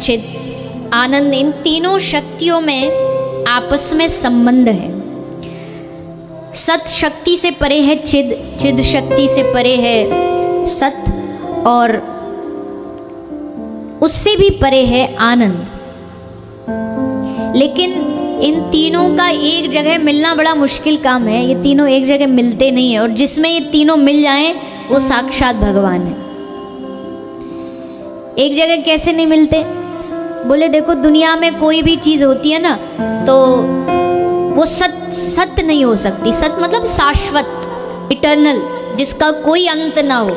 चिद, आनंद, इन तीनों शक्तियों में आपस में संबंध है। सत शक्ति से परे है चिद, चिद शक्ति से परे है सत, और उससे भी परे है आनंद। लेकिन इन तीनों का एक जगह मिलना बड़ा मुश्किल काम है। ये तीनों एक जगह मिलते नहीं है, और जिसमें ये तीनों मिल जाएं वो साक्षात भगवान है। एक जगह कैसे नहीं मिलते? बोले देखो, दुनिया में कोई भी चीज होती है ना, तो वो सत्य नहीं हो सकती। सत्य मतलब शाश्वत, इटर्नल, जिसका कोई अंत ना हो।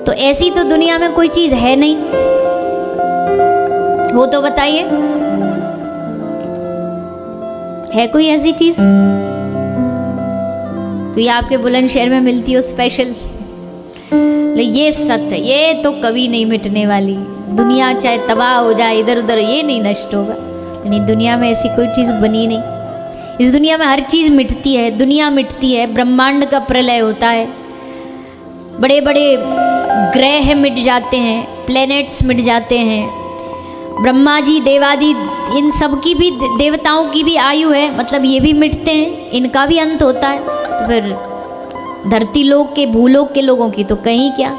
तो ऐसी तो दुनिया में कोई चीज है नहीं, वो तो बताइए, है कोई ऐसी चीज? कोई आपके बुलंदशहर में मिलती हो स्पेशल? ये सत्य, ये तो कभी नहीं मिटने वाली। दुनिया चाहे तबाह हो जाए इधर उधर, ये नहीं नष्ट होगा। नहीं, दुनिया में ऐसी कोई चीज बनी नहीं। इस दुनिया में हर चीज मिटती है, दुनिया मिटती है, ब्रह्मांड का प्रलय होता है, बड़े बड़े ग्रह मिट जाते हैं, प्लैनेट्स मिट जाते हैं, ब्रह्मा जी, देवादि, इन सब की भी, देवताओं की भी आयु है, मतलब ये भी मिटते हैं, इनका भी अंत होता है। तो फिर धरती लोक के, भूलोक के लोगों की तो कहीं क्या,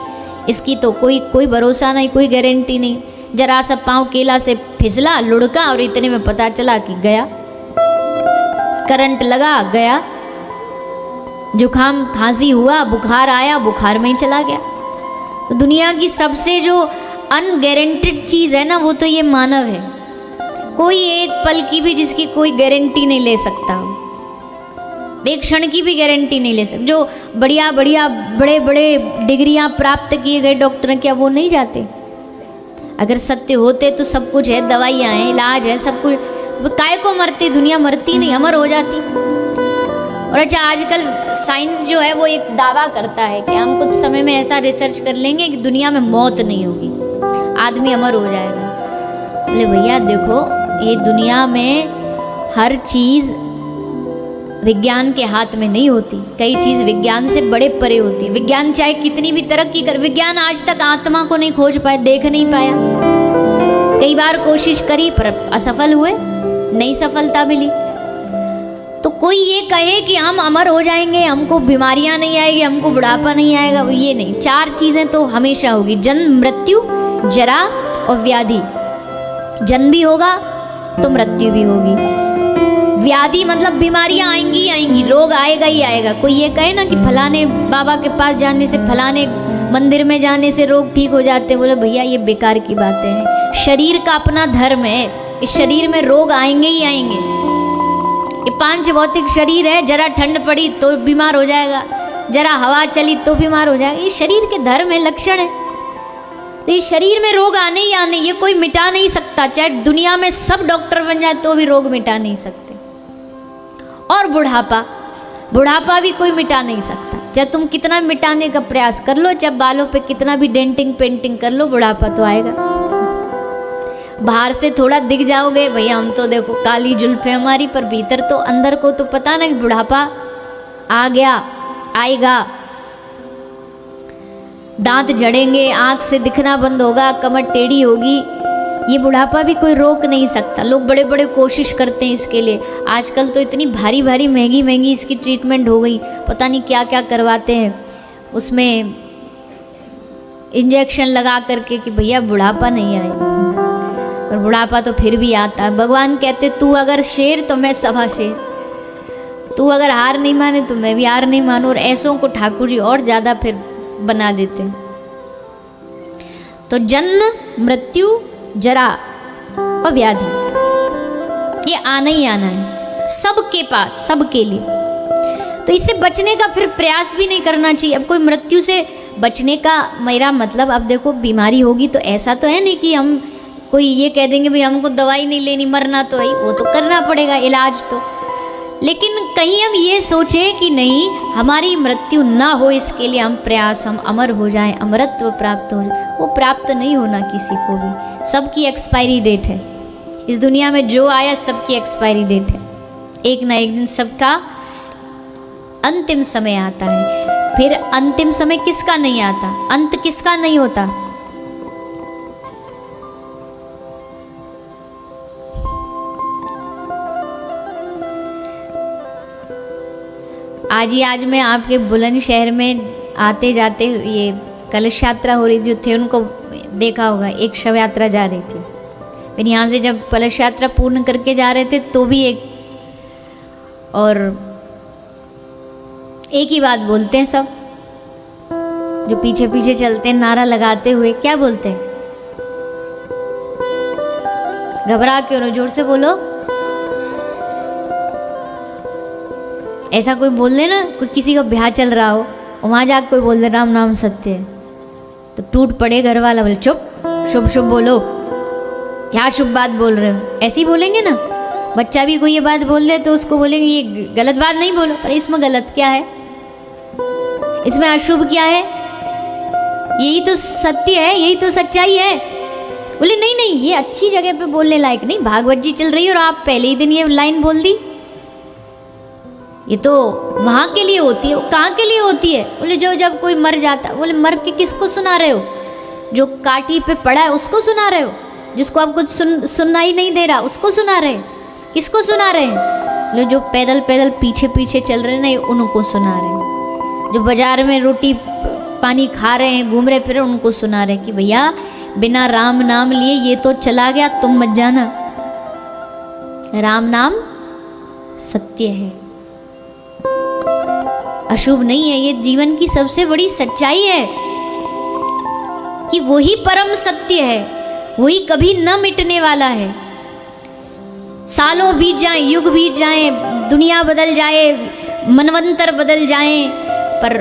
इसकी तो कोई भरोसा नहीं, कोई गारंटी नहीं। जरा सा पाँव केला से फिसला, लुढ़का, और इतने में पता चला कि गया, करंट लगा, गया, जुकाम खांसी हुआ, बुखार आया, बुखार में ही चला गया। तो दुनिया की सबसे जो अनगारंटेड चीज़ है ना, वो तो ये मानव है। कोई एक पल की भी जिसकी कोई गारंटी नहीं ले सकता, एक क्षण की भी गारंटी नहीं ले सकता। जो बढ़िया बढ़िया बड़े बड़े डिग्रियां प्राप्त किए गए डॉक्टर, क्या वो नहीं जाते? अगर सत्य होते तो सब कुछ है, दवाइयाँ हैं, इलाज है, सब कुछ। काय को मरती दुनिया? मरती नहीं, अमर हो जाती। और अच्छा, आजकल साइंस जो है वो एक दावा करता है कि हम कुछ समय में ऐसा रिसर्च कर लेंगे कि दुनिया में मौत नहीं होगी, आदमी अमर हो जाएगा। बोले भैया देखो, ये दुनिया में हर चीज़ विज्ञान के हाथ में नहीं होती। कई चीज़ विज्ञान से बड़े परे होती है। विज्ञान चाहे कितनी भी तरक्की कर, विज्ञान आज तक आत्मा को नहीं खोज पाए, देख नहीं पाया। कई बार कोशिश करी पर असफल हुए, नई सफलता मिली। तो कोई ये कहे कि हम अमर हो जाएंगे, हमको बीमारियां नहीं आएगी, हमको बुढ़ापा नहीं आएगा, ये नहीं। चार चीज़ें तो हमेशा होगी, जन्म, मृत्यु, जरा और व्याधि। जन्म भी होगा तो मृत्यु भी होगी। व्याधि मतलब बीमारियां आएंगी ही आएंगी, रोग आएगा ही आएगा। कोई ये कहे ना कि फलाने बाबा के पास जाने से, फलाने मंदिर में जाने से रोग ठीक हो जाते हैं, बोले भैया ये बेकार की बातें हैं। शरीर का अपना धर्म है, इस शरीर में रोग आएंगे ही आएंगे। ये पांच भौतिक शरीर है, जरा ठंड पड़ी तो बीमार हो जाएगा, जरा हवा चली तो बीमार हो जाएगा। ये शरीर के धर्म है, लक्षण है। तो ये शरीर में रोग आने ही आने, ये कोई मिटा नहीं सकता। चाहे दुनिया में सब डॉक्टर बन जाए तो भी रोग मिटा नहीं सकते। और बुढ़ापा भी कोई मिटा नहीं सकता। चाहे तुम कितना मिटाने का प्रयास कर लो, चाहे बालों पे कितना भी डेंटिंग पेंटिंग कर लो, बुढ़ापा तो आएगा। बाहर से थोड़ा दिख जाओगे भैया, हम तो देखो काली जुल्फे हमारी, पर भीतर तो, अंदर को तो पता नहीं बुढ़ापा आ गया, आएगा। दांत झड़ेंगे, आंख से दिखना बंद होगा, कमर टेढ़ी होगी। ये बुढ़ापा भी कोई रोक नहीं सकता। लोग बड़े बड़े कोशिश करते हैं इसके लिए। आजकल तो इतनी भारी भारी महंगी महंगी इसकी ट्रीटमेंट हो गई, पता नहीं क्या क्या करवाते हैं उसमें, इंजेक्शन लगा करके कि भैया बुढ़ापा नहीं आए। और बुढ़ापा तो फिर भी आता है। भगवान कहते तू अगर शेर तो मैं सवा शेर, तू अगर हार नहीं माने तो मैं भी हार नहीं मानूं। और ऐसों को ठाकुर जी और ज़्यादा फिर बना देते हैं। तो जन्म, मृत्यु, जरा और व्याधि, ये आना ही आना है सबके पास, सबके लिए। तो इससे बचने का फिर प्रयास भी नहीं करना चाहिए। अब कोई मृत्यु से बचने का मेरा मतलब, अब देखो बीमारी होगी तो ऐसा तो है नहीं कि हम कोई ये कह देंगे भाई हमको दवाई नहीं लेनी, मरना तो है, वो तो करना पड़ेगा इलाज तो। लेकिन कहीं हम ये सोचे कि नहीं, हमारी मृत्यु ना हो, इसके लिए हम प्रयास, हम अमर हो जाएं, अमरत्व प्राप्त हो जाए। वो प्राप्त नहीं होना किसी को भी। सबकी एक्सपायरी डेट है। इस दुनिया में जो आया सबकी एक्सपायरी डेट है। एक ना एक दिन सबका अंतिम समय आता है। फिर अंतिम समय किसका नहीं आता? अंत किसका नहीं होता? आज मैं आपके बुलंदशहर में आते जाते ये कलश यात्रा हो रही जो थे उनको देखा होगा, एक शव यात्रा जा रही थी। फिर यहाँ से जब कलश यात्रा पूर्ण करके जा रहे थे तो भी एक ही बात बोलते हैं सब, जो पीछे पीछे चलते हैं नारा लगाते हुए। क्या बोलते हैं? घबरा क्यों रहो, जोर से बोलो। ऐसा कोई बोल दे ना, कोई किसी का ब्याह चल रहा हो और वहां जाकर कोई बोल दे राम नाम सत्य है, तो टूट पड़े घर वाला, बोले चुप, शुभ शुभ बोलो, क्या शुभ बात बोल रहे हो। ऐसे ही बोलेंगे ना। बच्चा भी कोई ये बात बोल दे तो उसको बोलेंगे ये गलत बात नहीं बोलो, पर इसमें गलत क्या है, इसमें अशुभ क्या है, यही तो सत्य है, यही तो सच्चाई है। बोले नहीं नहीं, ये अच्छी जगह पे बोलने लायक नहीं, भागवत जी चल रही है और आप पहले ही दिन ये लाइन बोल दी, ये तो वहां के लिए होती है। कहाँ के लिए होती है? बोले जो जब कोई मर जाता। बोले मर के किसको सुना रहे हो? जो काठी पे पड़ा है उसको सुना रहे हो, जिसको आप कुछ सुनना ही नहीं दे रहा उसको सुना रहे। किसको सुना रहे हैं? बोले जो पैदल पैदल पीछे पीछे चल रहे हैं ना, उनको सुना रहे हैं। जो बाजार में रोटी पानी खा रहे हैं, घूम रहे फिर उनको सुना रहे कि भैया बिना राम नाम लिए ये तो चला गया, तुम मत जाना। राम नाम सत्य है, अशुभ नहीं है। ये जीवन की सबसे बड़ी सच्चाई है कि वही परम सत्य है, वही कभी न मिटने वाला है। सालों बीत जाएं, युग बीत जाएं, दुनिया बदल जाए, मनवंतर बदल जाएं, पर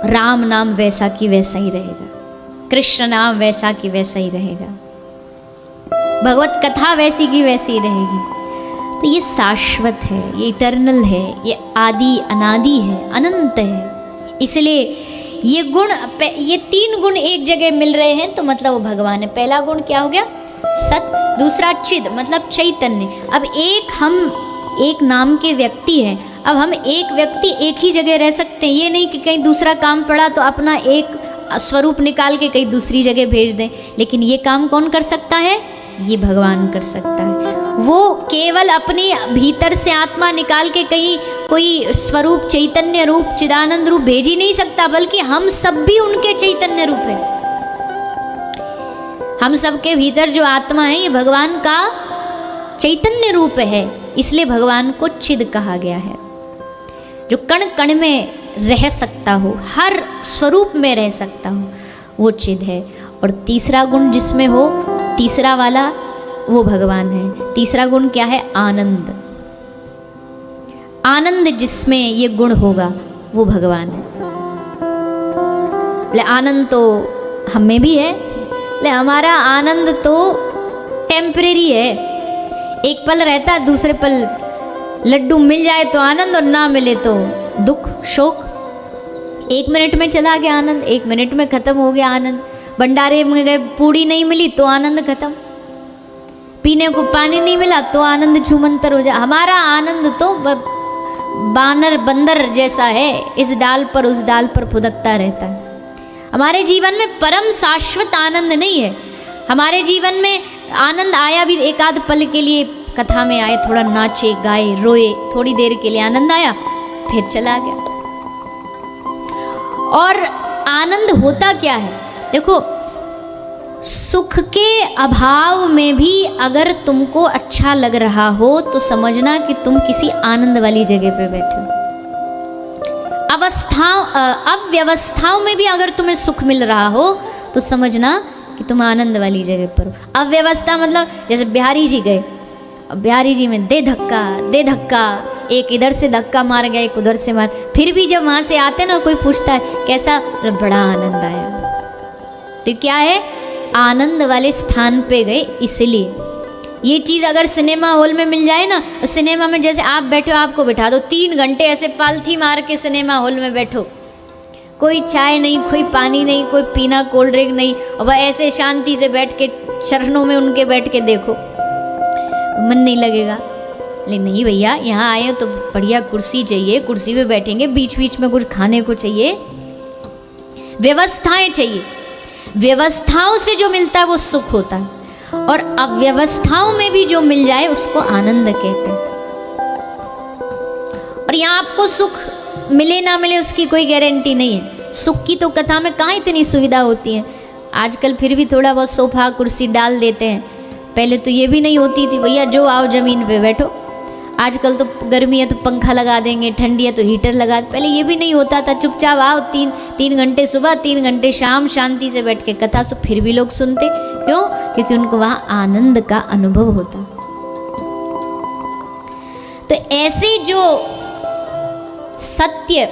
राम नाम वैसा की वैसा ही रहेगा, कृष्ण नाम वैसा की वैसा ही रहेगा, भगवत कथा वैसी की वैसी ही रहेगी। तो ये शाश्वत है, ये इटर्नल है, ये आदि अनादि है, अनंत है। इसलिए ये गुण, ये तीन गुण एक जगह मिल रहे हैं तो मतलब वो भगवान है। पहला गुण क्या हो गया? सत। दूसरा चिद मतलब चैतन्य। अब हम एक नाम के व्यक्ति हैं, अब हम एक व्यक्ति एक ही जगह रह सकते हैं। ये नहीं कि कहीं दूसरा काम पड़ा तो अपना एक स्वरूप निकाल के कहीं दूसरी जगह भेज दें। लेकिन ये काम कौन कर सकता है? ये भगवान कर सकता है। वो केवल अपने भीतर से आत्मा निकाल के कहीं कोई स्वरूप, चैतन्य रूप, चिदानंद रूप भेज ही नहीं सकता, बल्कि हम सब भी उनके चैतन्य रूप है। हम सबके भीतर जो आत्मा है ये भगवान का चैतन्य रूप है, इसलिए भगवान को चिद कहा गया है। जो कण कण में रह सकता हो, हर स्वरूप में रह सकता हो, वो चिद है। और तीसरा गुण जिसमें हो, तीसरा वाला वो भगवान है। तीसरा गुण क्या है? आनंद। आनंद जिसमें ये गुण होगा वो भगवान है। ले आनंद तो हम में भी है, ले हमारा आनंद तो टेम्परेरी है, एक पल रहता है, दूसरे पल लड्डू मिल जाए तो आनंद और ना मिले तो दुख, शोक। 1 मिनट में चला गया आनंद, 1 मिनट में खत्म हो गया आनंद। भंडारे में गए, पूड़ी नहीं मिली तो आनंद खत्म, पीने को पानी नहीं मिला तो आनंद छूमंतर हो जाए। हमारा आनंद तो बानर बंदर जैसा है, इस डाल पर उस डाल पर फुदकता रहता है। हमारे जीवन में परम शाश्वत आनंद नहीं है। हमारे जीवन में आनंद आया भी एक आध पल के लिए, कथा में आए, थोड़ा नाचे गाए रोए, थोड़ी देर के लिए आनंद आया, फिर चला गया। और आनंद होता क्या है? देखो, सुख के अभाव में भी अगर तुमको अच्छा लग रहा हो तो समझना कि तुम किसी आनंद वाली जगह पे बैठे हो। अव्यवस्थाओं में भी अगर तुम्हें सुख मिल रहा हो तो समझना कि तुम आनंद वाली जगह पर हो। अव्यवस्था मतलब जैसे बिहारी जी गए, अब बिहारी जी में दे धक्का, एक इधर से धक्का मार गया, एक उधर से मार, फिर भी जब वहां से आते ना कोई पूछता है कैसा, तो बड़ा आनंद आया। तो क्या है? आनंद वाले स्थान पे गए। इसलिए ये चीज़ अगर सिनेमा हॉल में मिल जाए ना, सिनेमा में जैसे आप बैठे हो, आपको बैठा दो 3 घंटे ऐसे पालथी मार के सिनेमा हॉल में बैठो, कोई चाय नहीं, कोई पानी नहीं, कोई पीना कोल्ड ड्रिंक नहीं, और वह ऐसे शांति से बैठ के चरणों में उनके बैठ के देखो, मन नहीं लगेगा। लेकिन नहीं भैया, यहाँ आए तो बढ़िया कुर्सी चाहिए, कुर्सी पे बैठेंगे, बीच बीच में कुछ खाने को चाहिए, व्यवस्थाएं चाहिए। व्यवस्थाओं से जो मिलता है वो सुख होता है, और अव्यवस्थाओं में भी जो मिल जाए उसको आनंद कहते हैं। और यहाँ आपको सुख मिले ना मिले उसकी कोई गारंटी नहीं है। सुख की तो कथा में कहाँ इतनी सुविधा होती है। आजकल फिर भी थोड़ा बहुत सोफा कुर्सी डाल देते हैं, पहले तो ये भी नहीं होती थी, भैया जो आओ ज़मीन पे बैठो। आजकल तो गर्मी है तो पंखा लगा देंगे, ठंडी है तो हीटर लगा, पहले ये भी नहीं होता था। चुपचाप आओ, तीन घंटे सुबह 3 घंटे शाम शांति से बैठ के कथा सो, फिर भी लोग सुनते। क्यों? क्योंकि उनको वहाँ आनंद का अनुभव होता। तो ऐसे जो सत्य,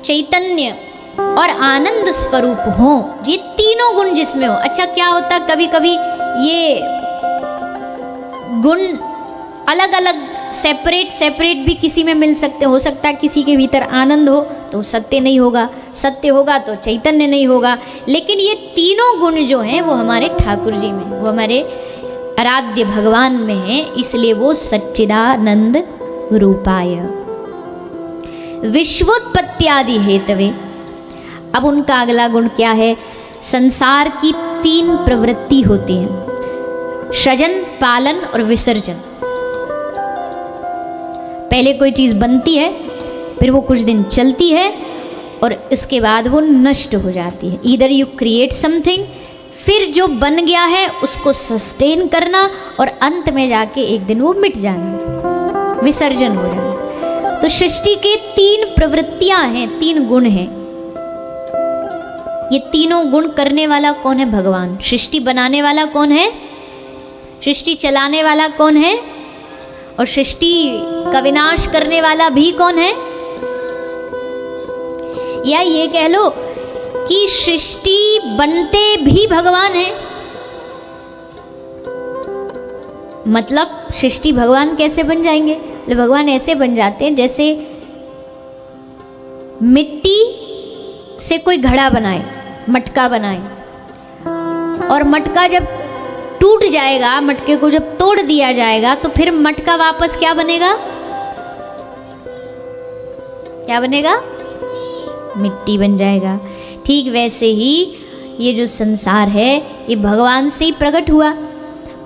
चैतन्य और आनंद स्वरूप हो, ये तीनों गुण जिसमें हो। अच्छा क्या होता, कभी कभी ये गुण अलग अलग सेपरेट भी किसी में मिल सकते। हो सकता है किसी के भीतर आनंद हो तो सत्य नहीं होगा, सत्य होगा तो चैतन्य नहीं होगा। लेकिन ये तीनों गुण जो हैं वो हमारे ठाकुर जी में, वो हमारे आराध्य भगवान में हैं, इसलिए वो सच्चिदानंद रूपाय विश्वोत्पत्त्यादि हेतवे। अब उनका अगला गुण क्या है? संसार की 3 प्रवृत्ति होती हैं, सृजन, पालन और विसर्जन। पहले कोई चीज़ बनती है, फिर वो कुछ दिन चलती है और इसके बाद वो नष्ट हो जाती है। ईदर यू क्रिएट समथिंग, फिर जो बन गया है उसको सस्टेन करना और अंत में जाके एक दिन वो मिट जाना, विसर्जन हो जाना। तो सृष्टि के 3 प्रवृत्तियां हैं, 3 गुण हैं। ये तीनों गुण करने वाला कौन है? भगवान। सृष्टि बनाने वाला कौन है? सृष्टि चलाने वाला कौन है? और सृष्टि का विनाश करने वाला भी कौन है? या ये कह लो कि सृष्टि बनते भी भगवान है। मतलब सृष्टि भगवान कैसे बन जाएंगे? भगवान ऐसे बन जाते हैं जैसे मिट्टी से कोई घड़ा बनाए, मटका बनाए, और मटका जब टूट जाएगा, मटके को जब तोड़ दिया जाएगा तो फिर मटका वापस क्या बनेगा? क्या बनेगा? मिट्टी बन जाएगा। ठीक वैसे ही ये जो संसार है ये भगवान से ही प्रकट हुआ।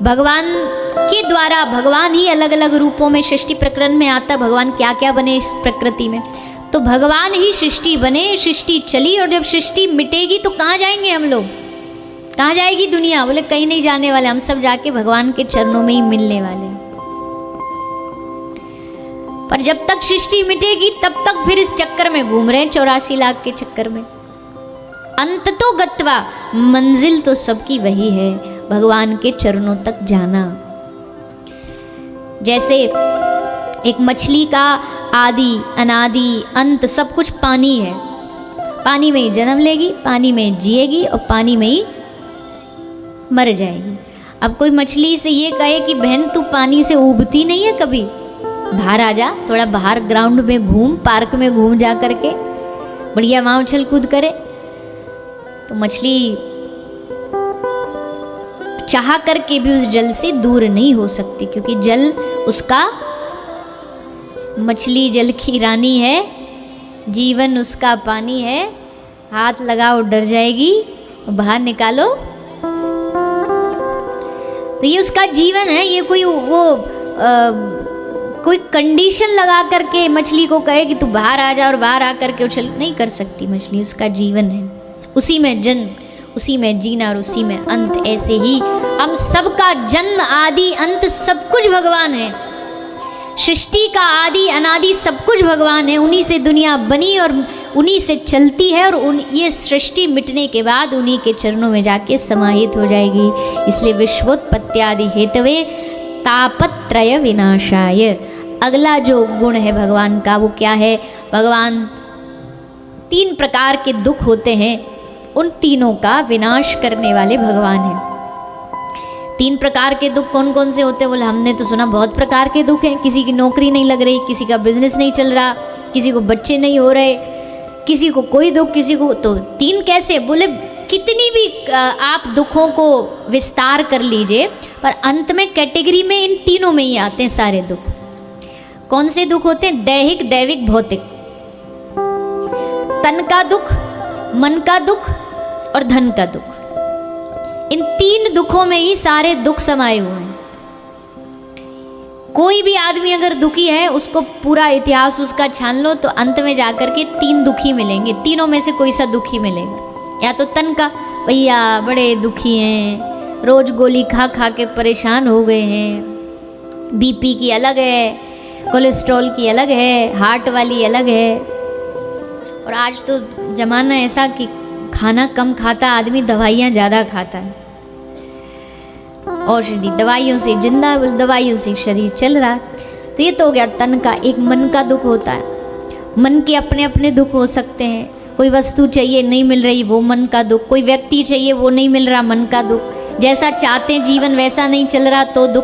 भगवान के द्वारा, भगवान ही अलग अलग रूपों में सृष्टि प्रकरण में आता। भगवान क्या क्या बने इस प्रकृति में, तो भगवान ही सृष्टि बने, सृष्टि चली। और जब सृष्टि मिटेगी तो कहाँ जाएंगे हम लोग? कहाँ जाएगी दुनिया? बोले कहीं नहीं जाने वाले, हम सब जाके भगवान के चरणों में ही मिलने वाले हैं। पर जब तक सृष्टि मिटेगी तब तक फिर इस चक्कर में घूम रहे हैं, 84 लाख के चक्कर में। अंत तो गत्वा, मंजिल तो सबकी वही है, भगवान के चरणों तक जाना। जैसे एक मछली का आदि, अनादि, अंत सब कुछ पानी है। पानी में ही जन्म लेगी, पानी में जिएगी और पानी में ही मर जाएगी। अब कोई मछली से ये कहे कि बहन तू पानी से उबती नहीं है कभी, बाहर आ जा, थोड़ा बाहर ग्राउंड में घूम, पार्क में घूम जा करके, बढ़िया वहाँ उछल कूद करे, तो मछली चाह करके भी उस जल से दूर नहीं हो सकती, क्योंकि जल उसका, मछली जल की रानी है, जीवन उसका पानी है। हाथ लगाओ डर जाएगी, बाहर निकालो तो ये उसका जीवन है। ये कोई कोई कंडीशन लगा करके मछली को कहे कि तू बाहर आ जा और बाहर आ करके उछल, नहीं कर सकती मछली। उसका जीवन है, उसी में जन्म, उसी में जीना और उसी में अंत। ऐसे ही हम सबका जन्म, आदि, अंत सब कुछ भगवान है। सृष्टि का आदि अनादि सब कुछ भगवान है। उन्हीं से दुनिया बनी और उन्हीं से चलती है, और ये सृष्टि मिटने के बाद उन्हीं के चरणों में जाके समाहित हो जाएगी। इसलिए विश्वोत्पत्त्यादि हेतवे तापत्रय विनाशाय। अगला जो गुण है भगवान का वो क्या है? भगवान 3 प्रकार के दुख होते हैं, उन तीनों का विनाश करने वाले भगवान हैं। 3 प्रकार के दुख कौन कौन से होते हैं? बोले हमने तो सुना बहुत प्रकार के दुख हैं। किसी की नौकरी नहीं लग रही, किसी का बिजनेस नहीं चल रहा, किसी को बच्चे नहीं हो रहे, किसी को कोई दुख, किसी को तो 3 कैसे? बोले कितनी भी आप दुखों को विस्तार कर लीजिए, पर अंत में कैटेगरी में इन तीनों में ही आते हैं सारे दुख। कौन से दुख होते हैं? दैहिक, दैविक, भौतिक। तन का दुख, मन का दुख और धन का दुख। इन 3 दुखों में ही सारे दुख समाये हुए हैं। कोई भी आदमी अगर दुखी है, उसको पूरा इतिहास उसका छान लो तो अंत में जाकर के 3 दुखी मिलेंगे, तीनों में से कोई सा दुखी मिलेगा। या तो तन का, भैया बड़े दुखी हैं, रोज गोली खा खा के परेशान हो गए हैं, बीपी की अलग है, कोलेस्ट्रॉल की अलग है, हार्ट वाली अलग है। और आज तो जमाना ऐसा कि खाना कम खाता आदमी, दवाइयाँ ज़्यादा खाता है। औषधि, दवाइयों से जिंदा, दवाइयों से शरीर चल रहा है। तो ये तो हो गया तन का। एक मन का दुख होता है, मन के अपने अपने दुख हो सकते हैं। कोई वस्तु चाहिए नहीं मिल रही, वो मन का दुख। कोई व्यक्ति चाहिए वो नहीं मिल रहा, मन का दुख। जैसा चाहते जीवन वैसा नहीं चल रहा तो दुख।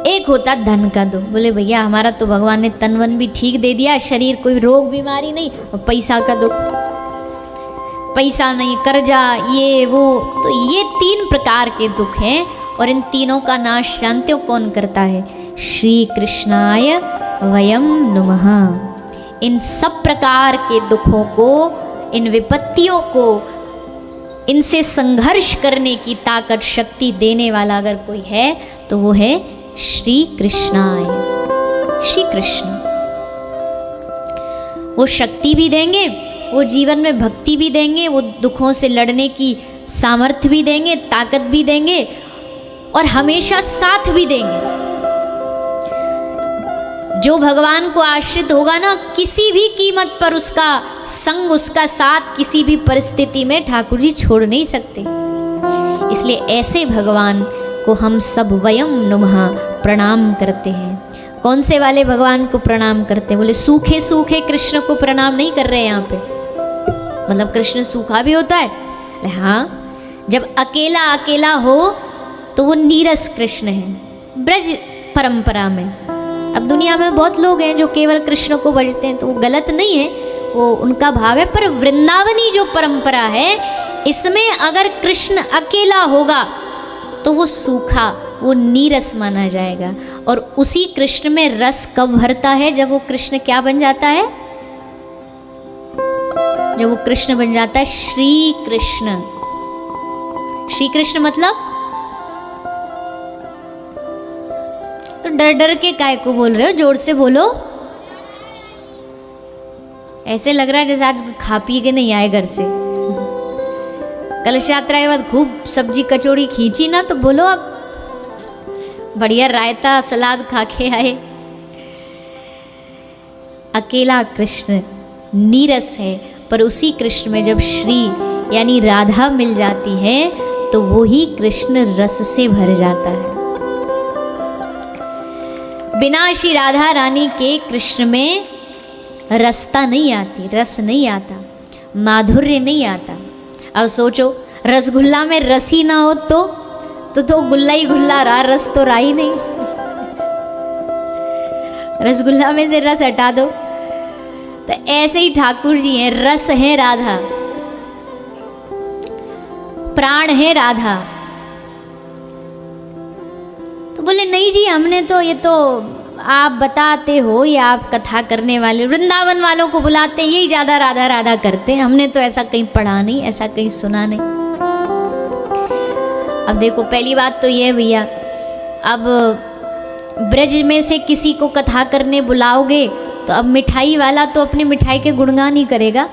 एक होता धन का दुख, बोले भैया हमारा तो भगवान ने तन वन भी ठीक दे दिया, शरीर कोई रोग बीमारी नहीं। और पैसा का दुख, पैसा नहीं, कर्जा, ये वो। तो ये 3 प्रकार के दुख हैं। और इन तीनों का नाश जानते हो कौन करता है? श्री कृष्णाय वयम नमः। इन सब प्रकार के दुखों को, इन विपत्तियों को, इनसे संघर्ष करने की ताकत, शक्ति देने वाला अगर कोई है तो वो है श्री कृष्णाय, श्री कृष्ण। वो शक्ति भी देंगे, वो जीवन में भक्ति भी देंगे, वो दुखों से लड़ने की सामर्थ्य भी देंगे, ताकत भी देंगे और हमेशा साथ भी देंगे। जो भगवान को आश्रित होगा ना, किसी भी कीमत पर उसका संग, उसका साथ किसी भी परिस्थिति में ठाकुर जी छोड़ नहीं सकते। इसलिए ऐसे भगवान को हम सब वयम नमः प्रणाम करते हैं। कौन से वाले भगवान को प्रणाम करते हैं? बोले सूखे सूखे कृष्ण को प्रणाम नहीं कर रहे हैं यहाँ पे। मतलब कृष्ण सूखा भी होता है? हाँ, जब अकेला अकेला हो तो वो नीरस कृष्ण है ब्रज परंपरा में। अब दुनिया में बहुत लोग हैं जो केवल कृष्ण को भजते हैं, तो वो गलत नहीं है, वो उनका भाव है। पर वृंदावनी जो परंपरा है, इसमें अगर कृष्ण अकेला होगा तो वो सूखा, वो नीरस माना जाएगा। और उसी कृष्ण में रस कब भरता है? जब वो कृष्ण क्या बन जाता है? जब वो कृष्ण बन जाता है श्री कृष्ण। श्री कृष्ण मतलब तो डर डर के काय को बोल रहे हो? जोर से बोलो। ऐसे लग रहा है जैसे आज खा पी के नहीं आए घर से। कलश यात्रा के बाद खूब सब्जी कचौड़ी खींची ना, तो बोलो आप बढ़िया रायता सलाद खा के आए। अकेला कृष्ण नीरस है, पर उसी कृष्ण में जब श्री यानी राधा मिल जाती है तो वो ही कृष्ण रस से भर जाता है। बिना श्री राधा रानी के कृष्ण में रसता नहीं आती, रस नहीं आता, माधुर्य नहीं आता। अब सोचो, रसगुल्ला में रस ही ना हो तो गुल्ला ही गुल्ला रहा, रस तो रहा ही नहीं। रसगुल्ला में से रस हटा दो। तो ऐसे ही ठाकुर जी हैं, रस है राधा, प्राण है राधा। तो बोले नहीं जी, हमने तो ये तो आप बताते हो, या आप कथा करने वाले वृंदावन वालों को बुलाते, यही ज़्यादा राधा राधा करते हैं, हमने तो ऐसा कहीं पढ़ा नहीं, ऐसा कहीं सुना नहीं। अब देखो, पहली बात तो ये है भैया, अब ब्रज में से किसी को कथा करने बुलाओगे तो अब मिठाई वाला तो अपनी मिठाई के गुणगान ही करेगा।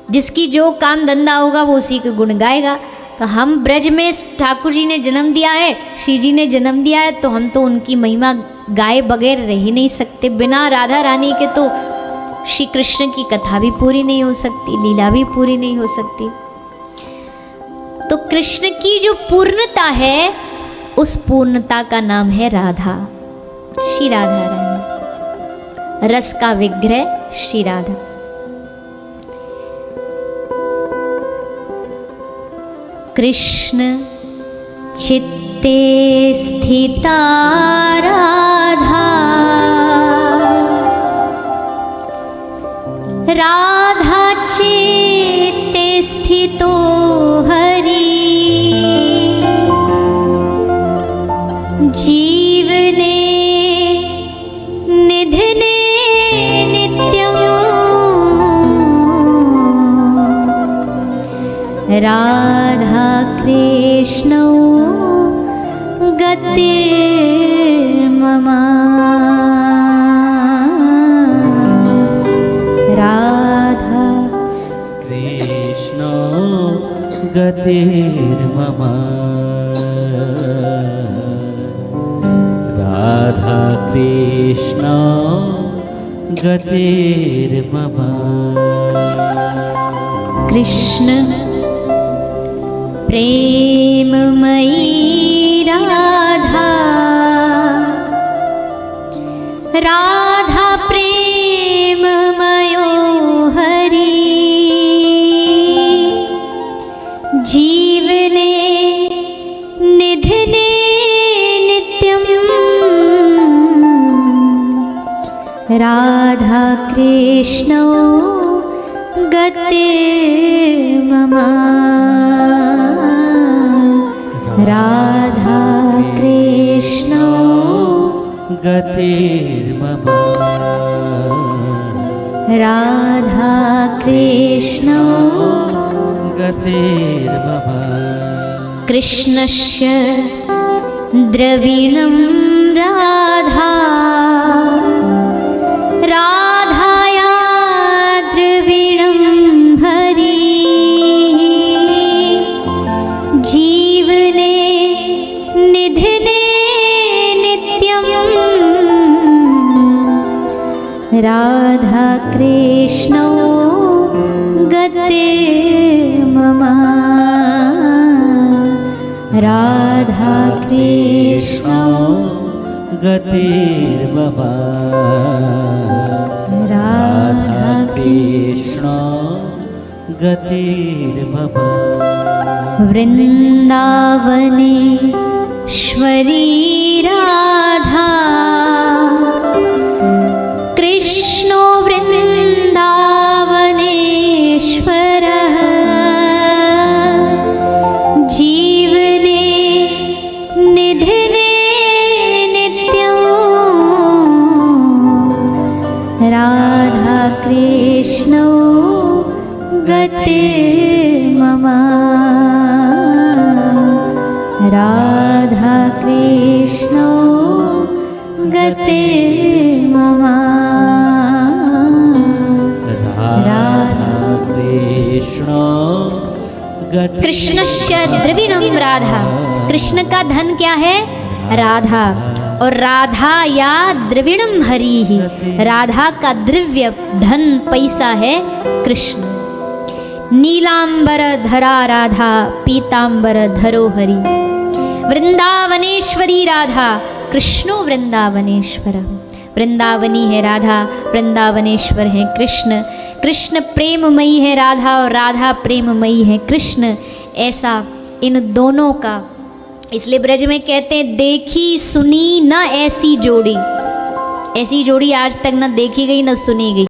जिसकी जो काम धंधा होगा वो उसी के गुण गाएगा। तो हम ब्रज में ठाकुर जी ने जन्म दिया है, श्री जी ने जन्म दिया है, तो हम तो उनकी महिमा गाए बगैर रह ही नहीं सकते। बिना राधा रानी के तो श्री कृष्ण की कथा भी पूरी नहीं हो सकती, लीला भी पूरी नहीं हो सकती। तो कृष्ण की जो पूर्णता है, उस पूर्णता का नाम है राधा, श्री राधा रानी। रस का विग्रह श्री राधा। कृष्ण चित्ते स्थिता राधा, राधा चित्ते स्थितो हरि, जीवने निधने नित्यं, राधा कृष्णौ गतिर्मम राधा कृष्ण गतिर्मम राधा कृष्ण गतिर्मम कृष्ण प्रेममयी राधा राधा प्रेममयो हरि जीवने निधने नित्यं राधा कृष्णो गतिर्मम राधा कृष्णो गतिर्मम राधा कृष्णो गतिर्मम कृष्णस्य द्रविणं राधा राधाया द्रविणं हरि जीवने निधने नित्यं राधा कृष्णो गतिर्मम राधा कृष्णो गतिर्मम राधा कृष्ण गतिर्मम वृन्दावनेश्वरी राधा कृष्णो वृन्दावनेश्वरः जीवने निधने नित्यं राधा कृष्णो गतिर्मम राधा कृष्णो गतिर्मम राधा कृष्ण कृष्णस्य द्रविणं राधा कृष्ण का धन क्या है राधा और राधा या द्रविणम हरि ही राधा का द्रव्य धन पैसा है कृष्ण नीलांबर धरा राधा पीतांबर धरो हरि वृंदावनेश्वरी राधा कृष्णो वृंदावनेश्वर वृंदावनी है राधा वृंदावनेश्वर है कृष्ण कृष्ण प्रेममयी है राधा और राधा प्रेममयी है कृष्ण ऐसा इन दोनों का इसलिए ब्रज में कहते हैं देखी सुनी न ऐसी जोड़ी आज तक न देखी गई न सुनी गई।